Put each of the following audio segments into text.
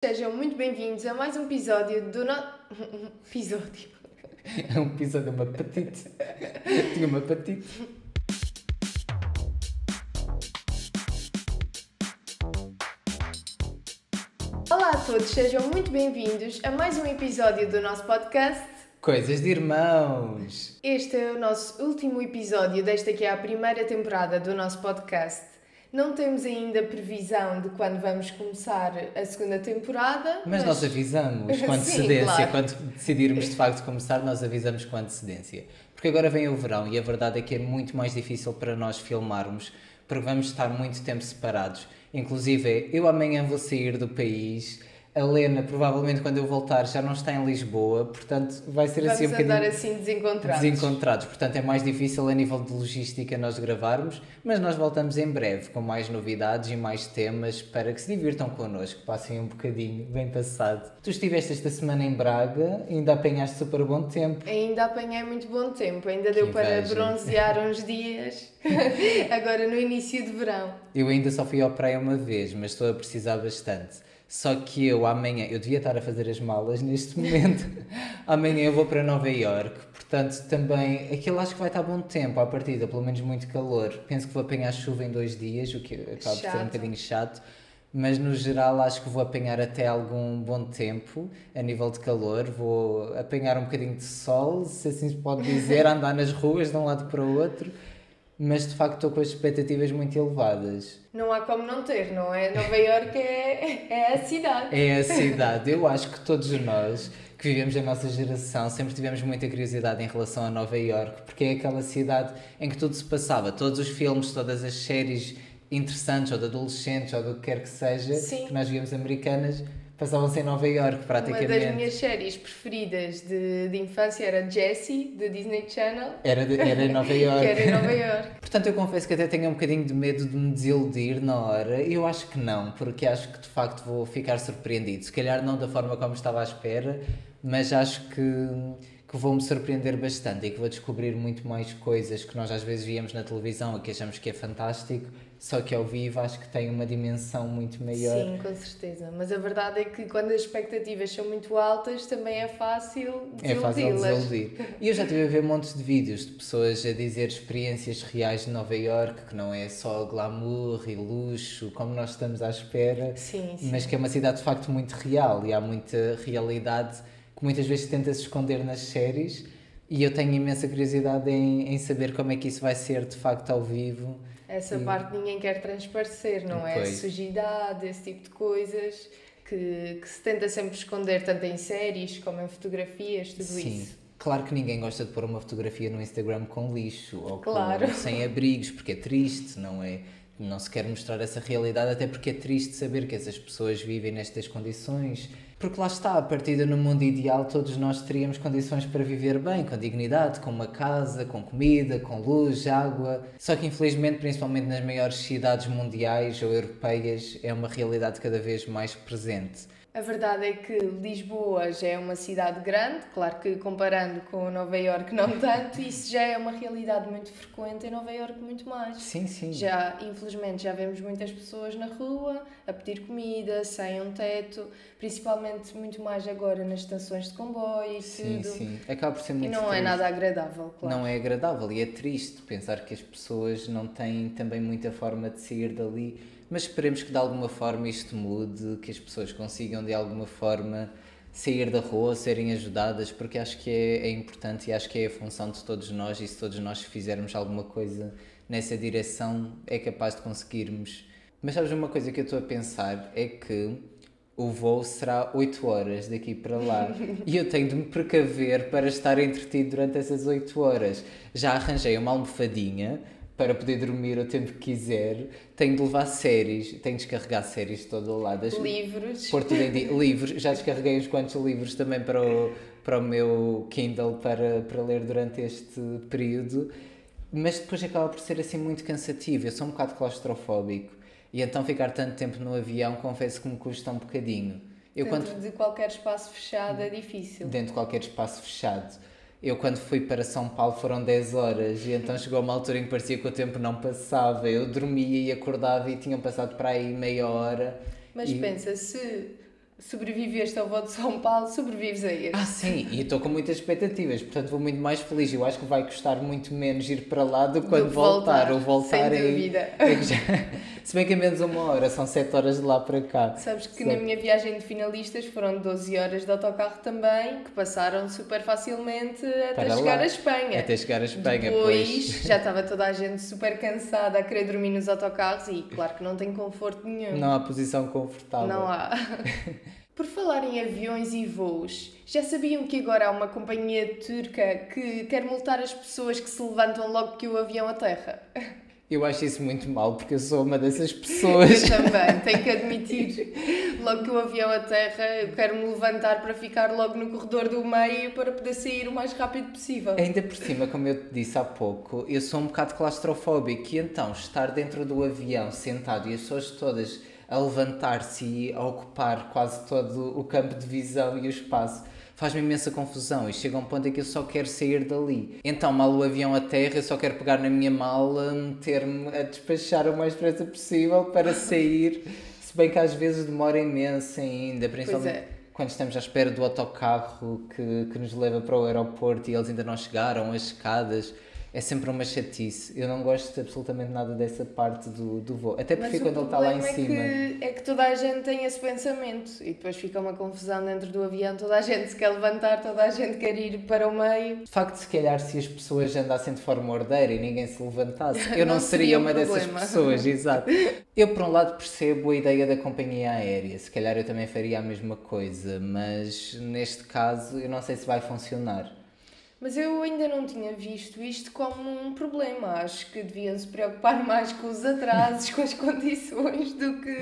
Sejam muito bem-vindos a mais um episódio do nosso... episódio. É um episódio, uma patite. Tinha uma patite. Olá a todos, sejam muito bem-vindos a mais um episódio do nosso podcast. Coisas de irmãos. Este é o nosso último episódio desta que é a primeira temporada do nosso podcast. Não temos ainda previsão de quando vamos começar a segunda temporada. Mas nós avisamos com Sim, antecedência. claro. Quando decidirmos de facto começar, nós avisamos com antecedência. Porque agora vem o verão e a verdade é que é muito mais difícil para nós filmarmos, porque vamos estar muito tempo separados. Inclusive, eu amanhã vou sair do país. A Lena, provavelmente, quando eu voltar, já não está em Lisboa, portanto, vai ser Vamos assim um bocadinho andar assim desencontrados. desencontrados. Portanto, é mais difícil a nível de logística nós gravarmos, mas nós voltamos em breve com mais novidades e mais temas para que se divirtam connosco, passem um bocadinho bem passado. Tu estiveste esta semana em Braga, ainda apanhaste super bom tempo. Ainda apanhei muito bom tempo, ainda deu para inveja. bronzear uns dias, agora no início de verão. Eu ainda só fui à praia uma vez, mas estou a precisar bastante. Só que eu amanhã, eu devia estar a fazer as malas neste momento, amanhã eu vou para Nova Iorque, portanto também, aquilo acho que vai estar bom tempo à partida, pelo menos muito calor. Penso que vou apanhar chuva em 2 dias, o que acaba de ser um bocadinho chato, mas no geral acho que vou apanhar até algum bom tempo a nível de calor, vou apanhar um bocadinho de sol, se assim se pode dizer, andar nas ruas de um lado para o outro. Mas de facto estou com as expectativas muito elevadas. Não há como não ter, não é? Nova Iorque é a cidade. É a cidade. Eu acho que todos nós que vivemos a nossa geração sempre tivemos muita curiosidade em relação a Nova Iorque, porque é aquela cidade em que tudo se passava. Todos os filmes, todas as séries interessantes, ou de adolescentes, ou do que quer que seja, Sim. que nós víamos americanas, passavam-se em Nova Iorque praticamente. Uma das minhas séries preferidas de infância era Jessie, do Disney Channel, Era em Nova que Iorque. era em Nova Iorque. Portanto, eu confesso que até tenho um bocadinho de medo de me desiludir na hora. Eu acho que não, porque acho que de facto vou ficar surpreendido. Se calhar não da forma como estava à espera, mas acho que vou-me surpreender bastante e que vou descobrir muito mais coisas que nós às vezes víamos na televisão e que achamos que é fantástico, só que ao vivo acho que tem uma dimensão muito maior. Sim, com certeza. Mas a verdade é que quando as expectativas são muito altas, também é fácil É fácil desiludi-las. desiludir. E eu já estive a ver montes de vídeos de pessoas a dizer experiências reais de Nova Iorque, que não é só glamour e luxo, como nós estamos à espera, Sim, sim. mas que é uma cidade de facto muito real e há muita realidade que muitas vezes tenta-se esconder nas séries e eu tenho imensa curiosidade em saber como é que isso vai ser de facto ao vivo. Essa parte ninguém quer transparecer, não é? A Pois. sujidade, esse tipo de coisas que se tenta sempre esconder, tanto em séries como em fotografias, tudo Sim. isso. Claro que ninguém gosta de pôr uma fotografia no Instagram com lixo ou Claro. com sem abrigos, porque é triste, não é? Não se quer mostrar essa realidade, até porque é triste saber que essas pessoas vivem nestas condições. Porque lá está, a partida no mundo ideal, todos nós teríamos condições para viver bem, com dignidade, com uma casa, com comida, com luz, água. Só que infelizmente, principalmente nas maiores cidades mundiais ou europeias, é uma realidade cada vez mais presente. A verdade é que Lisboa já é uma cidade grande, claro que comparando com Nova Iorque não tanto, isso já é uma realidade muito frequente, em Nova Iorque muito mais. Sim, sim. Já, infelizmente, já vemos muitas pessoas na rua a pedir comida, sem um teto, principalmente muito mais agora nas estações de comboio e Sim, tudo. sim. Acaba por ser E muito não é triste. nada agradável, claro. Não é agradável e é triste pensar que as pessoas não têm também muita forma de sair dali, mas esperemos que de alguma forma isto mude, que as pessoas consigam de alguma forma sair da rua, serem ajudadas, porque acho que é importante e acho que é a função de todos nós e se todos nós fizermos alguma coisa nessa direção é capaz de conseguirmos. Mas sabes uma coisa que eu estou a pensar é que o voo será 8 horas daqui para lá e eu tenho de me precaver para estar entretido durante essas 8 horas. Já arranjei uma almofadinha para poder dormir o tempo que quiser, tenho de levar séries, tenho de descarregar séries de todo o lado. Livros. Pôr tudo em livros, já descarreguei uns quantos livros também para o meu Kindle para ler durante este período, mas depois acaba por ser assim muito cansativo, eu sou um bocado claustrofóbico. E então ficar tanto tempo no avião, confesso que me custa um bocadinho. Dentro de qualquer espaço fechado é difícil. Dentro de qualquer espaço fechado. Eu quando fui para São Paulo foram 10 horas e então chegou uma altura em que parecia que o tempo não passava. Eu dormia e acordava e tinham passado para aí meia hora. Mas pensa, se sobreviveste ao voo de São Paulo, sobrevives a este. Sim, e estou com muitas expectativas, portanto vou muito mais feliz. Eu acho que vai custar muito menos ir para lá do que quando voltar. Ou voltar sem dúvida. Se bem que é menos 1 hora, são 7 horas de lá para cá. Sabes que na minha viagem de finalistas foram 12 horas de autocarro também, que passaram super facilmente até chegar à Espanha. Até chegar à Espanha, Depois já estava toda a gente super cansada a querer dormir nos autocarros e claro que não tem conforto nenhum. Não há posição confortável. Não há. Por falar em aviões e voos, já sabiam que agora há uma companhia turca que quer multar as pessoas que se levantam logo que o avião aterra? Eu acho isso muito mal, porque eu sou uma dessas pessoas. Eu também, tenho que admitir. Logo que o avião aterra, eu quero me levantar para ficar logo no corredor do meio para poder sair o mais rápido possível. Ainda por cima, como eu te disse há pouco, eu sou um bocado claustrofóbico e então estar dentro do avião sentado e as pessoas todas a levantar-se e a ocupar quase todo o campo de visão e o espaço faz-me imensa confusão e chega a um ponto em que eu só quero sair dali. Então, mal o avião aterra, eu só quero pegar na minha mala, meter-me a despachar o mais depressa possível para sair, se bem que às vezes demora imenso ainda, principalmente quando estamos à espera do autocarro que nos leva para o aeroporto e eles ainda não chegaram, as escadas. É sempre uma chatice. Eu não gosto absolutamente nada dessa parte do voo. Até porque quando ele está lá em cima. É que toda a gente tem esse pensamento e depois fica uma confusão dentro do avião. Toda a gente se quer levantar, toda a gente quer ir para o meio. De facto, se calhar se as pessoas andassem de forma ordeira e ninguém se levantasse, eu não seria uma dessas pessoas, exato. Eu, por um lado, percebo a ideia da companhia aérea. Se calhar eu também faria a mesma coisa, mas neste caso eu não sei se vai funcionar. Mas eu ainda não tinha visto isto como um problema. Acho que deviam se preocupar mais com os atrasos, com as condições, do que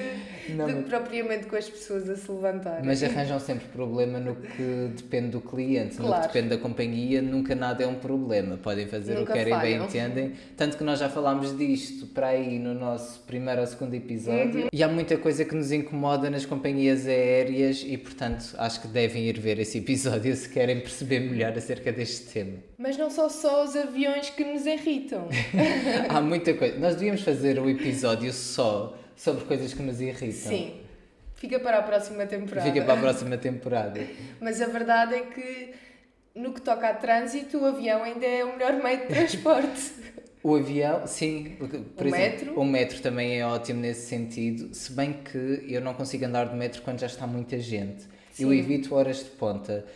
propriamente com as pessoas a se levantarem. Mas arranjam sempre problema no que depende do cliente, claro. No que depende da companhia, nunca nada é um problema. Podem fazer nunca o que querem, bem entendem. Tanto que nós já falámos disto para aí no nosso primeiro ou segundo episódio. E há muita coisa que nos incomoda nas companhias aéreas e, portanto, acho que devem ir ver esse episódio se querem perceber melhor acerca deste tema. Mas não são só os aviões que nos irritam. Há muita coisa. Nós devíamos fazer um episódio só sobre coisas que nos irritam. Sim. Fica para a próxima temporada. Fica para a próxima temporada. Mas a verdade é que, no que toca a trânsito, o avião ainda é o melhor meio de transporte. O avião, sim. Por exemplo, metro? O metro também é ótimo nesse sentido, se bem que eu não consigo andar de metro quando já está muita gente. Sim. Eu evito horas de ponta.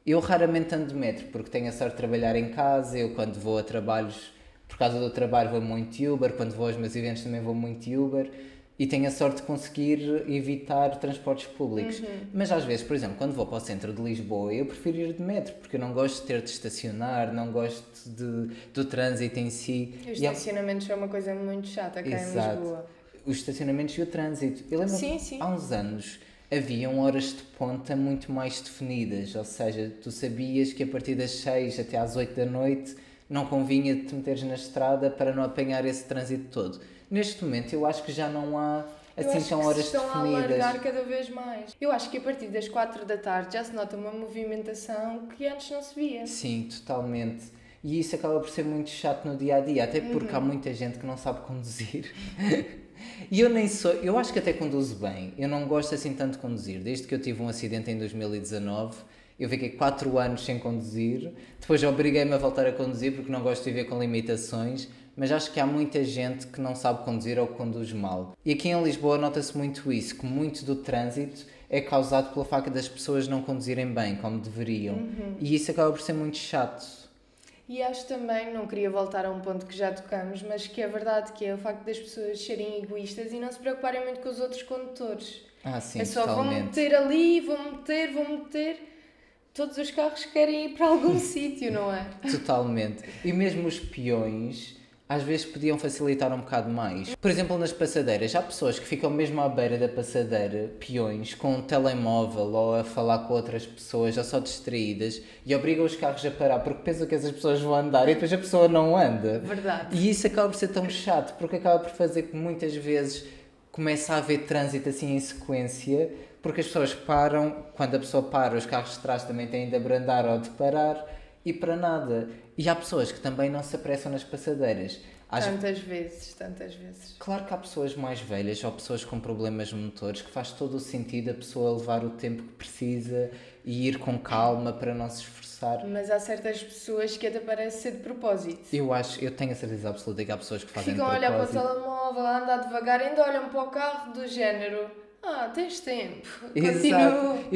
Eu raramente ando de metro, porque tenho a sorte de trabalhar em casa. Eu, quando vou a trabalhos, por causa do trabalho, vou muito de Uber. Quando vou aos meus eventos, também vou muito de Uber. E tenho a sorte de conseguir evitar transportes públicos. Mas às vezes, por exemplo, quando vou para o centro de Lisboa, eu prefiro ir de metro, porque eu não gosto de ter de estacionar, não gosto do trânsito em si. Os estacionamentos é uma coisa muito chata cá em Lisboa. Os estacionamentos e o trânsito. Eu lembro há uns anos haviam horas de ponta muito mais definidas, ou seja, tu sabias que a partir das 6 até às 8 da noite não convinha te meteres na estrada para não apanhar esse trânsito todo. Neste momento eu acho que já não há assim tão horas definidas. Estão a alargar cada vez mais. Eu acho que a partir das 4 da tarde já se nota uma movimentação que antes não se via. Sim, totalmente. E isso acaba por ser muito chato no dia-a-dia, até porque há muita gente que não sabe conduzir. E eu acho que até conduzo bem. Eu não gosto assim tanto de conduzir. Desde que eu tive um acidente em 2019, eu fiquei 4 anos sem conduzir. Depois obriguei-me a voltar a conduzir porque não gosto de viver com limitações. Mas acho que há muita gente que não sabe conduzir ou que conduz mal. E aqui em Lisboa nota-se muito isso, que muito do trânsito é causado pelo facto das pessoas não conduzirem bem, como deveriam. E isso acaba por ser muito chato. E acho também, não queria voltar a um ponto que já tocamos, mas que é verdade, que é o facto das pessoas serem egoístas e não se preocuparem muito com os outros condutores. Sim, é só, totalmente. vão meter ali, vão meter... Todos os carros querem ir para algum sítio, não é? Totalmente. E mesmo os peões, às vezes podiam facilitar um bocado mais. Por exemplo, nas passadeiras, há pessoas que ficam mesmo à beira da passadeira, peões, com um telemóvel ou a falar com outras pessoas, ou só distraídas, e obrigam os carros a parar porque pensam que essas pessoas vão andar e depois a pessoa não anda. Verdade. E isso acaba por ser tão chato, porque acaba por fazer que muitas vezes começa a haver trânsito assim em sequência, porque as pessoas param, quando a pessoa para, os carros de trás também têm de abrandar ou de parar, e para nada. E há pessoas que também não se apressam nas passadeiras. Tantas vezes. Claro que há pessoas mais velhas ou pessoas com problemas motores que faz todo o sentido a pessoa levar o tempo que precisa e ir com calma para não se esforçar. Mas há certas pessoas que até parece ser de propósito. Eu tenho a certeza absoluta que há pessoas que fazem de propósito. Ficam a olhar propósito. para o telemóvel, a andar devagar, ainda olham para o carro do género... tens tempo.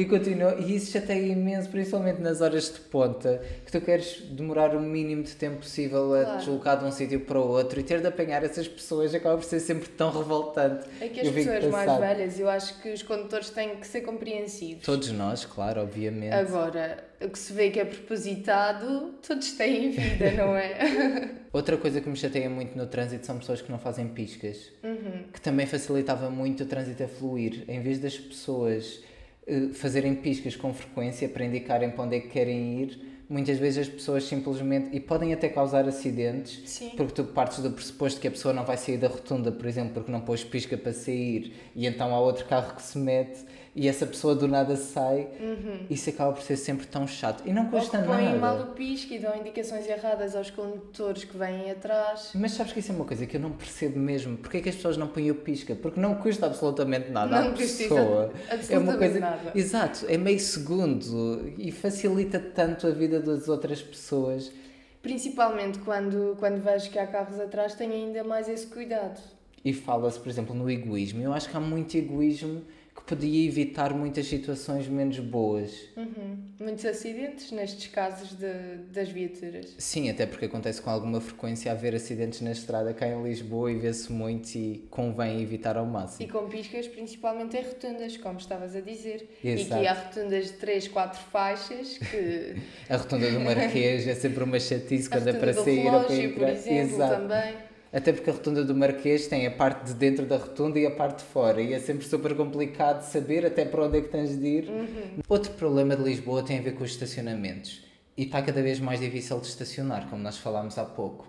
Continua. E isso chateia imenso, principalmente nas horas de ponta, que tu queres demorar o mínimo de tempo possível a deslocar de um sítio para o outro e ter de apanhar essas pessoas acaba por ser sempre tão revoltante. É que as pessoas mais velhas, eu acho que os condutores têm que ser compreensivos. Todos nós, claro, obviamente. Agora, o que se vê que é propositado, todos têm vida, não é? Outra coisa que me chateia muito no trânsito são pessoas que não fazem piscas, que também facilitava muito o trânsito a fluir. Em vez das pessoas fazerem piscas com frequência para indicarem para onde é que querem ir, muitas vezes as pessoas simplesmente, e podem até causar acidentes, Sim. porque tu partes do pressuposto que a pessoa não vai sair da rotunda, por exemplo, porque não pôs pisca para sair, e então há outro carro que se mete e essa pessoa do nada sai. Isso acaba por ser sempre tão chato e não custa nada. Põem mal o pisca e dão indicações erradas aos condutores que vêm atrás. Mas sabes que isso é uma coisa que eu não percebo mesmo. Porquê é que as pessoas não põem o pisca? Porque não custa absolutamente nada à pessoa. Absolutamente nada. Exato, é meio segundo e facilita tanto a vida das outras pessoas. Principalmente quando vejo que há carros atrás, tenho ainda mais esse cuidado. E fala-se, por exemplo, no egoísmo. Eu acho que há muito egoísmo que podia evitar muitas situações menos boas. Muitos acidentes nestes casos das viaturas. Sim, até porque acontece com alguma frequência haver acidentes na estrada cá em Lisboa e vê-se muito e convém evitar ao máximo. E com piscas, principalmente em rotundas, como estavas a dizer. Exato. E aqui há rotundas de 3, 4 faixas que... A rotunda do Marquês é sempre uma chatice quando é para sair relógio, ou para entrar. por exemplo, também. Até porque a rotunda do Marquês tem a parte de dentro da rotunda e a parte de fora. E é sempre super complicado saber até para onde é que tens de ir. Outro problema de Lisboa tem a ver com os estacionamentos. E está cada vez mais difícil de estacionar, como nós falámos há pouco.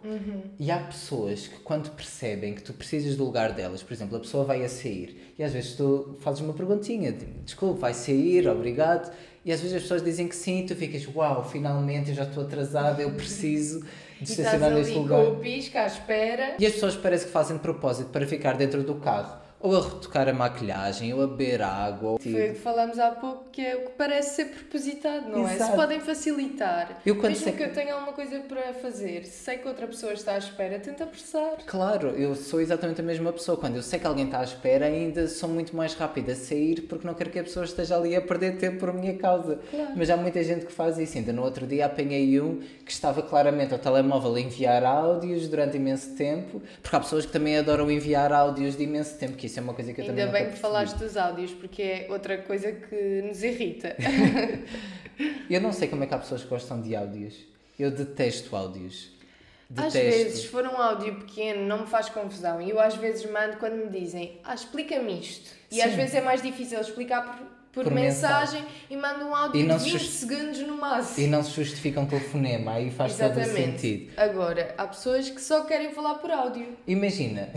E há pessoas que quando percebem que tu precisas do lugar delas, por exemplo, a pessoa vai a sair e às vezes tu fazes uma perguntinha, desculpa, vai sair, obrigado. E às vezes as pessoas dizem que sim e tu ficas, uau, finalmente eu já estou atrasada, eu preciso de estacionar neste lugar. E estás ali com o pisca à espera. E as pessoas parece que fazem de propósito para ficar dentro do carro. Ou a retocar a maquilhagem, ou a beber água. Foi o que falámos há pouco, que é o que parece ser propositado, não é? Se podem facilitar. Mesmo que eu tenha alguma coisa para fazer, se sei que outra pessoa está à espera, tenta apressar. Claro, eu sou exatamente a mesma pessoa. Quando eu sei que alguém está à espera, ainda sou muito mais rápida a sair, porque não quero que a pessoa esteja ali a perder tempo por minha causa. Claro. Mas há muita gente que faz isso. Ainda no outro dia apanhei um que estava claramente ao telemóvel a enviar áudios durante imenso tempo, porque há pessoas que também adoram enviar áudios de imenso tempo, que isso é uma coisa que eu também Ainda bem que falaste dos áudios, porque é outra coisa que nos irrita. Eu não sei como é que há pessoas que gostam de áudios. Eu detesto áudios. Às vezes, se for um áudio pequeno, não me faz confusão. E eu às vezes mando quando me dizem, explica-me isto. E Sim. às vezes é mais difícil explicar por mensagem e mando um áudio de 20 segundos no máximo. E não se justifica um telefonema, aí faz todo o sentido. Agora, há pessoas que só querem falar por áudio. Imagina...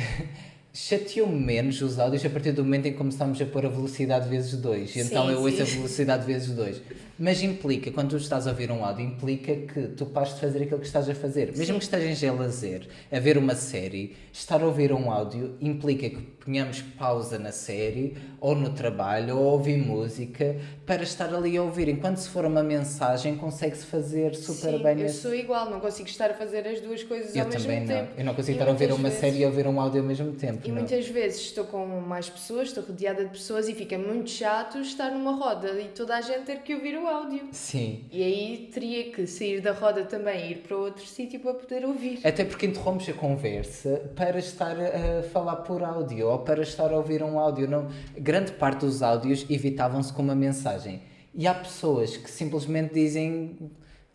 Chateou-me menos os áudios a partir do momento em que começámos a pôr a velocidade vezes 2. Então eu ouço a velocidade vezes 2. Mas implica, quando tu estás a ouvir um áudio, implica que tu pares de fazer aquilo que estás a fazer. Mesmo que estejas em lazer, a ver uma série, estar a ouvir um áudio implica que ponhamos pausa na série, ou no trabalho, ou ouvir música, para estar ali a ouvir. Enquanto se for uma mensagem, consegue-se fazer super bem. Eu sou igual, não consigo estar a fazer as duas coisas ao mesmo tempo. Eu também não. Eu não consigo estar a ouvir uma série e a ouvir um áudio ao mesmo tempo. E muitas vezes estou com mais pessoas, estou rodeada de pessoas e fica muito chato estar numa roda e toda a gente ter que ouvir o áudio. Sim. E aí teria que sair da roda também e ir para outro sítio para poder ouvir. Até porque interrompes a conversa para estar a falar por áudio ou para estar a ouvir um áudio. Não, grande parte dos áudios evitavam-se com uma mensagem. E há pessoas que simplesmente dizem...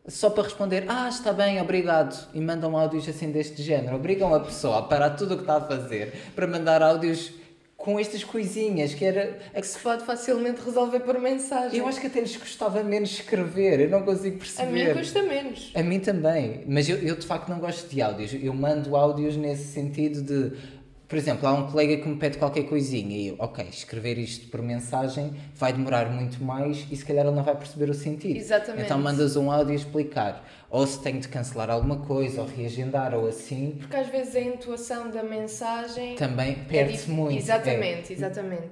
Só para responder, está bem, obrigado, e mandam áudios assim deste género. Obrigam a pessoa a parar tudo o que está a fazer para mandar áudios com estas coisinhas que era... É que se pode facilmente resolver por mensagem. Eu acho que até lhes custava menos escrever, eu não consigo perceber. A mim custa menos. A mim também, mas eu de facto não gosto de áudios. Eu mando áudios nesse sentido de... Por exemplo, há um colega que me pede qualquer coisinha e eu, ok, escrever isto por mensagem vai demorar muito mais e se calhar ele não vai perceber o sentido. Exatamente. Então mandas um áudio a explicar. Ou se tenho de cancelar alguma coisa, ou reagendar, ou assim. Porque às vezes a intuação da mensagem... Também perde-se muito. Exatamente.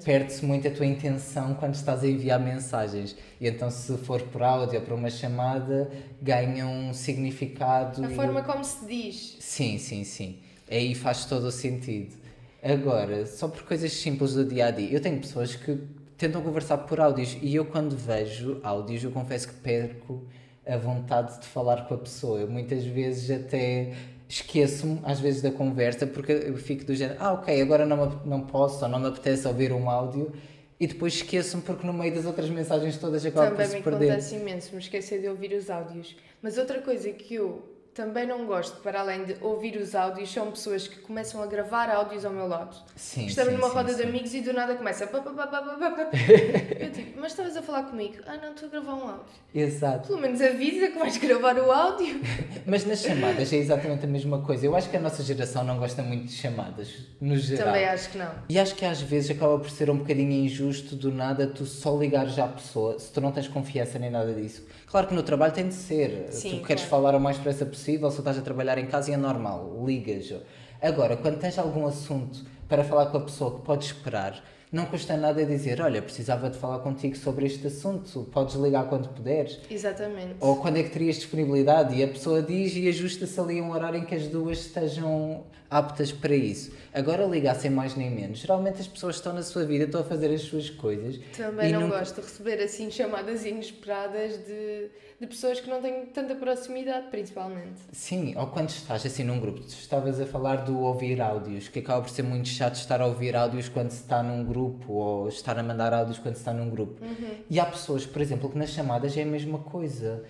Perde-se muito a tua intenção quando estás a enviar mensagens. E então se for por áudio ou por uma chamada, ganha um significado. A forma como se diz. Sim. Aí faz todo o sentido. Agora, só por coisas simples do dia-a-dia. Eu tenho pessoas que tentam conversar por áudios e eu quando vejo áudios, eu confesso que perco a vontade de falar com a pessoa. Eu muitas vezes até esqueço-me, às vezes, da conversa, porque eu fico do género, ok, agora não posso ou não me apetece ouvir um áudio, e depois esqueço-me porque no meio das outras mensagens todas acaba por se perder. Também me acontece imenso, me esquecer de ouvir os áudios. Mas outra coisa que eu também não gosto, para além de ouvir os áudios, são pessoas que começam a gravar áudios ao meu lado. Estamos numa roda de amigos e do nada começa... Eu tipo, mas estavas a falar comigo? Não, estou a gravar um áudio. Exato. Pelo menos avisa que vais gravar o áudio. Mas nas chamadas é exatamente a mesma coisa. Eu acho que a nossa geração não gosta muito de chamadas, no geral. Também acho que não. E acho que às vezes acaba por ser um bocadinho injusto do nada tu só ligares à pessoa, se tu não tens confiança nem nada disso. Claro que no trabalho tem de ser. Sim, tu queres falar o mais depressa possível, se estás a trabalhar em casa e é normal, ligas. Agora, quando tens algum assunto para falar com a pessoa que podes esperar, não custa nada dizer, olha, precisava de falar contigo sobre este assunto, podes ligar quando puderes. Exatamente. Ou quando é que terias disponibilidade e a pessoa diz e ajusta-se ali um horário em que as duas estejam aptas para isso. Agora ligar sem mais nem menos. Geralmente as pessoas estão na sua vida, estão a fazer as suas coisas. Também não gosto de receber assim chamadas inesperadas de pessoas que não têm tanta proximidade, principalmente. Sim, ou quando estás assim num grupo, tu estavas a falar do ouvir áudios, que acaba por ser muito chato estar a ouvir áudios quando se está num grupo, ou estar a mandar áudios quando se está num grupo. E há pessoas, por exemplo, que nas chamadas é a mesma coisa.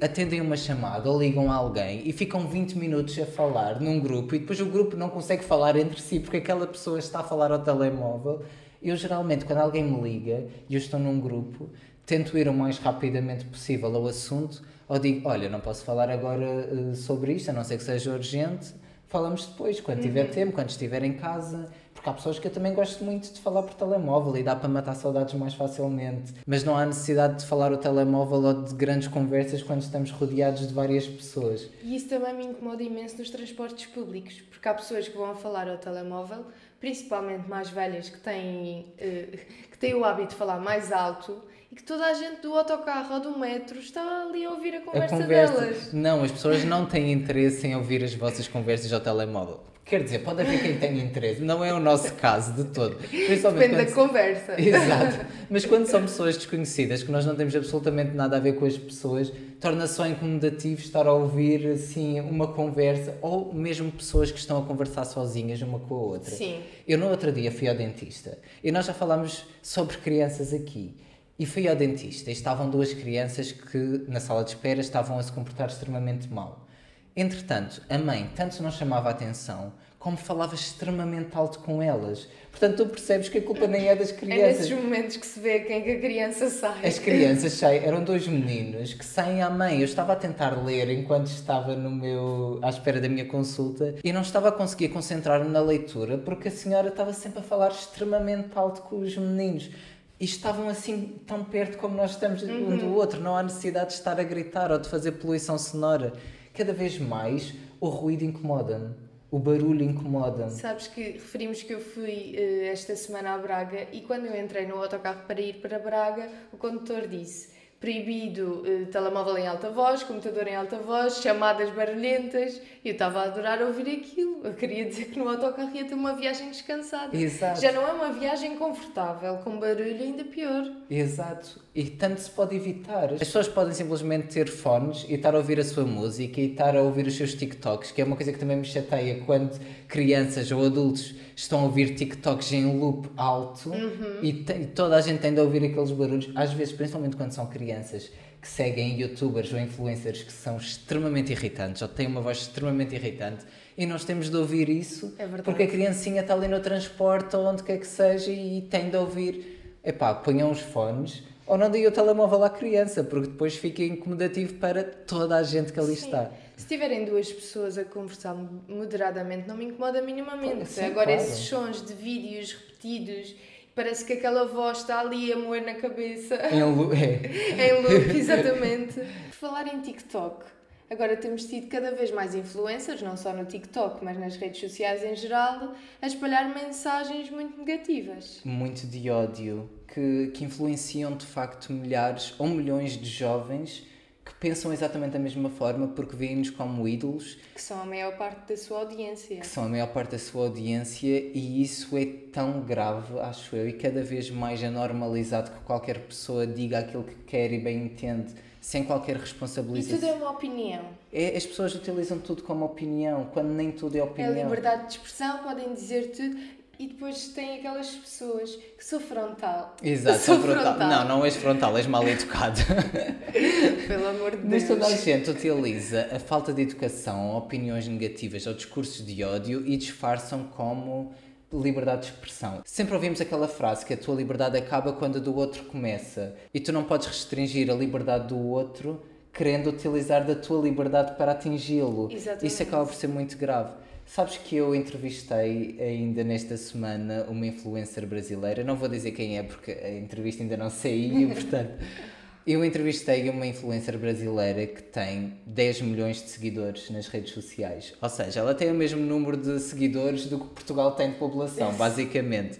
Atendem uma chamada ou ligam a alguém e ficam 20 minutos a falar num grupo e depois o grupo não consegue falar entre si porque aquela pessoa está a falar ao telemóvel. Eu geralmente, quando alguém me liga e eu estou num grupo, tento ir o mais rapidamente possível ao assunto ou digo, olha, não posso falar agora sobre isto, a não ser que seja urgente, falamos depois, quando tiver tempo, quando estiver em casa, porque há pessoas que eu também gosto muito de falar por telemóvel e dá para matar saudades mais facilmente, mas não há necessidade de falar o telemóvel ou de grandes conversas quando estamos rodeados de várias pessoas. E isso também me incomoda imenso nos transportes públicos, porque há pessoas que vão a falar ao telemóvel, principalmente mais velhas que têm o hábito de falar mais alto, e que toda a gente do autocarro ou do metro está ali a ouvir a conversa delas. Não, as pessoas não têm interesse em ouvir as vossas conversas ao telemóvel. Quer dizer, pode haver quem tenha interesse, não é o nosso caso de todo. Depende da conversa. Exato. Mas quando são pessoas desconhecidas, que nós não temos absolutamente nada a ver com as pessoas, torna-se só incomodativo estar a ouvir assim uma conversa, ou mesmo pessoas que estão a conversar sozinhas uma com a outra. Sim. Eu no outro dia fui ao dentista e nós já falámos sobre crianças aqui. E fui ao dentista e estavam duas crianças que na sala de espera estavam a se comportar extremamente mal. Entretanto, a mãe tanto não chamava a atenção, como falava extremamente alto com elas. Portanto, tu percebes que a culpa nem é das crianças. É nesses momentos que se vê quem é que a criança sai. As crianças saem, eram dois meninos que saem à mãe. Eu estava a tentar ler enquanto estava à espera da minha consulta e não estava a conseguir concentrar-me na leitura porque a senhora estava sempre a falar extremamente alto com os meninos. E estavam assim tão perto como nós estamos um do outro. Não há necessidade de estar a gritar ou de fazer poluição sonora. Cada vez mais o ruído incomoda-me. O barulho incomoda-me. Sabes que referimos que eu fui esta semana a Braga e quando eu entrei no autocarro para ir para Braga, o condutor disse proibido telemóvel em alta voz, computador em alta voz, chamadas barulhentas. E eu estava a adorar ouvir aquilo. Eu queria dizer que no autocarro ia ter uma viagem descansada. Exato. Já não é uma viagem confortável, com barulho ainda pior. Exato. E tanto se pode evitar. As pessoas podem simplesmente ter fones e estar a ouvir a sua música e estar a ouvir os seus TikToks, que é uma coisa que também me chateia quando crianças ou adultos estão a ouvir TikToks em loop alto e toda a gente tende a ouvir aqueles barulhos, às vezes, principalmente quando são crianças que seguem youtubers ou influencers que são extremamente irritantes ou têm uma voz extremamente irritante e nós temos de ouvir isso porque a criancinha está ali no transporte ou onde quer que seja e tem de ouvir. Epá, ponham os fones, Ou não deem o telemóvel à criança, porque depois fica incomodativo para toda a gente que ali está. Se tiverem duas pessoas a conversar moderadamente, não me incomoda minimamente. Sim, agora, claro. esses sons de vídeos repetidos, parece que aquela voz está ali a moer na cabeça. Em loop, Em loop, exatamente. Por falar em TikTok, agora temos tido cada vez mais influencers, não só no TikTok, mas nas redes sociais em geral, a espalhar mensagens muito negativas. Muito de ódio, que influenciam de facto milhares ou milhões de jovens que pensam exatamente da mesma forma porque veem-nos como ídolos. Que são a maior parte da sua audiência. Que são a maior parte da sua audiência, e isso é tão grave, acho eu, e cada vez mais é normalizado que qualquer pessoa diga aquilo que quer e bem entende, sem qualquer responsabilização. E tudo é uma opinião. As pessoas utilizam tudo como opinião, quando nem tudo é opinião. É a liberdade de expressão, podem dizer tudo. E depois tem aquelas pessoas que sou frontal. Exato, sou frontal. Não és frontal, és mal educado. Pelo amor de Deus. Mas toda a gente utiliza a falta de educação, opiniões negativas ou discursos de ódio e disfarçam como liberdade de expressão. Sempre ouvimos aquela frase que a tua liberdade acaba quando a do outro começa. E tu não podes restringir a liberdade do outro querendo utilizar da tua liberdade para atingi-lo. Exatamente. Isso acaba por ser muito grave. Sabes que eu entrevistei ainda nesta semana uma influencer brasileira, não vou dizer quem é porque a entrevista ainda não saiu, portanto, eu entrevistei uma influencer brasileira que tem 10 milhões de seguidores nas redes sociais, ou seja, ela tem o mesmo número de seguidores do que Portugal tem de população, basicamente.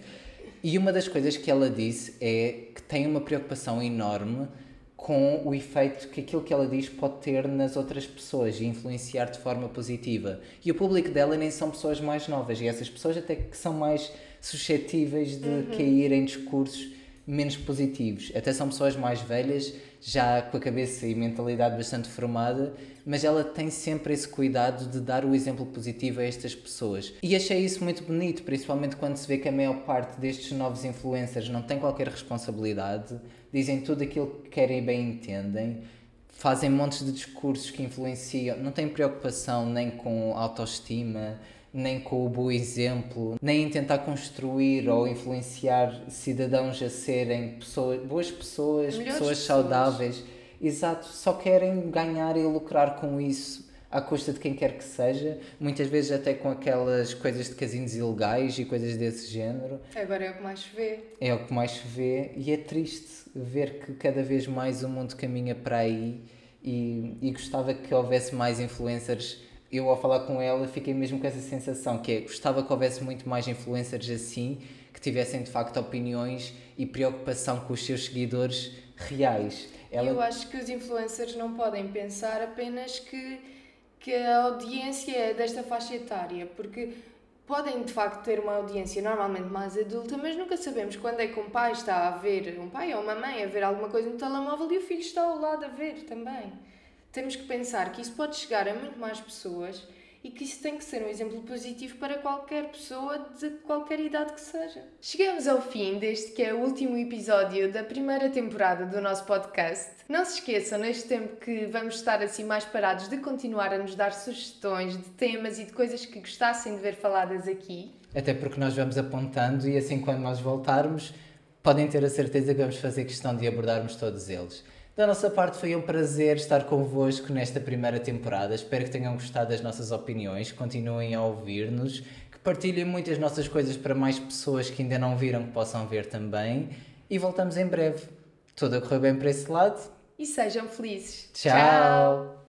E uma das coisas que ela disse é que tem uma preocupação enorme com o efeito que aquilo que ela diz pode ter nas outras pessoas e influenciar de forma positiva. E o público dela nem são pessoas mais novas, e essas pessoas até que são mais suscetíveis de cair em discursos menos positivos. Até são pessoas mais velhas, já com a cabeça e mentalidade bastante formada, mas ela tem sempre esse cuidado de dar o exemplo positivo a estas pessoas. E achei isso muito bonito, principalmente quando se vê que a maior parte destes novos influencers não tem qualquer responsabilidade, dizem tudo aquilo que querem e bem entendem, fazem montes de discursos que influenciam, não têm preocupação nem com autoestima, nem com o bom exemplo, nem em tentar construir ou influenciar cidadãos a serem boas pessoas, pessoas saudáveis. Exato, só querem ganhar e lucrar com isso à custa de quem quer que seja, muitas vezes até com aquelas coisas de casinos ilegais e coisas desse género. Agora é o que mais se vê. É o que mais se vê, e é triste ver que cada vez mais o mundo caminha para aí, e gostava que houvesse mais influencers. Eu, ao falar com ela, fiquei mesmo com essa sensação, que é, gostava que houvesse muito mais influencers assim, que tivessem de facto opiniões e preocupação com os seus seguidores reais. Eu acho que os influencers não podem pensar apenas que a audiência é desta faixa etária, porque podem de facto ter uma audiência normalmente mais adulta, mas nunca sabemos quando é que um pai está a ver, um pai ou uma mãe a ver alguma coisa no telemóvel e o filho está ao lado a ver também. Temos que pensar que isso pode chegar a muito mais pessoas e que isso tem que ser um exemplo positivo para qualquer pessoa de qualquer idade que seja. Chegamos ao fim deste que é o último episódio da primeira temporada do nosso podcast. Não se esqueçam, neste tempo que vamos estar assim mais parados, de continuar a nos dar sugestões de temas e de coisas que gostassem de ver faladas aqui. Até porque nós vamos apontando e assim quando nós voltarmos, podem ter a certeza que vamos fazer questão de abordarmos todos eles. Da nossa parte foi um prazer estar convosco nesta primeira temporada. Espero que tenham gostado das nossas opiniões, continuem a ouvir-nos, que partilhem muitas nossas coisas para mais pessoas que ainda não viram, que possam ver também. E voltamos em breve. Tudo a correr bem para esse lado. E sejam felizes. Tchau.